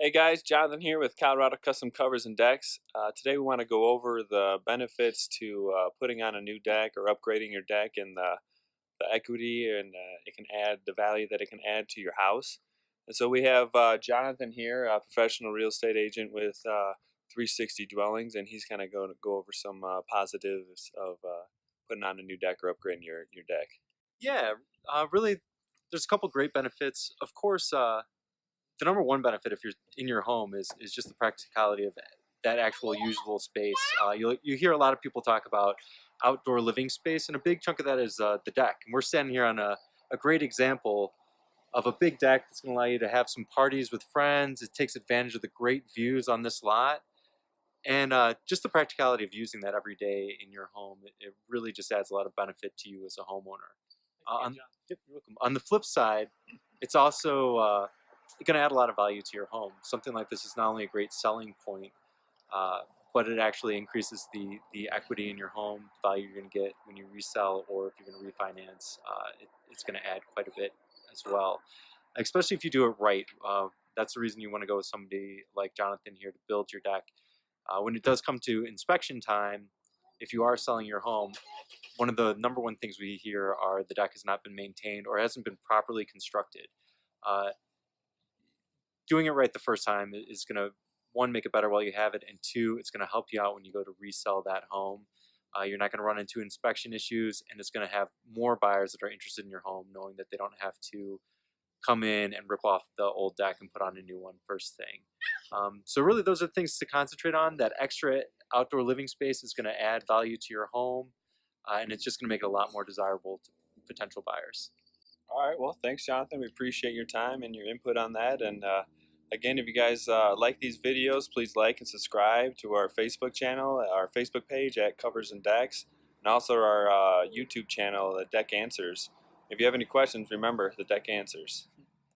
Hey guys, Jonathan here with Colorado Custom Covers and Decks. Today we want to go over the benefits to putting on a new deck or upgrading your deck and the equity and it can add the value that it can add to your house. And so we have Jonathan here, a professional real estate agent with 360 dwellings, and he's kind of going to go over some positives of putting on a new deck or upgrading your deck. Yeah, really, there's a couple great benefits. Of course, the number one benefit if you're in your home is just the practicality of that actual usable space. You hear a lot of people talk about outdoor living space, and a big chunk of that is the deck. And we're standing here on a great example of a big deck that's going to allow you to have some parties with friends. It takes advantage of the great views on this lot. And just the practicality of using that every day in your home, it really just adds a lot of benefit to you as a homeowner. Yep, you're welcome. On the flip side, it's also going to add a lot of value to your home. Something like this is not only a great selling point, uh, but it actually increases the equity in your home, value you're going to get when you resell or if you're going to refinance. It's going to add quite a bit as well, especially if you do it right. That's the reason you want to go with somebody like Jonathan here to build your deck. When it does come to inspection time, if you are selling your home, one of the number one things we hear are the deck has not been maintained or hasn't been properly constructed. Uh, Doing it right the first time is going to, one, make it better while you have it, and two, it's going to help you out when you go to resell that home. You're not going to run into inspection issues, and it's going to have more buyers that are interested in your home, knowing that they don't have to come in and rip off the old deck and put on a new one first thing. So really, those are things to concentrate on. That extra outdoor living space is going to add value to your home, and it's just going to make it a lot more desirable to potential buyers. All right, well, thanks, Jonathan. We appreciate your time and your input on that. And again, if you guys like these videos, please like and subscribe to our Facebook channel, our Facebook page at Covers and Decks, and also our YouTube channel, The Deck Answers. If you have any questions, remember, The Deck Answers.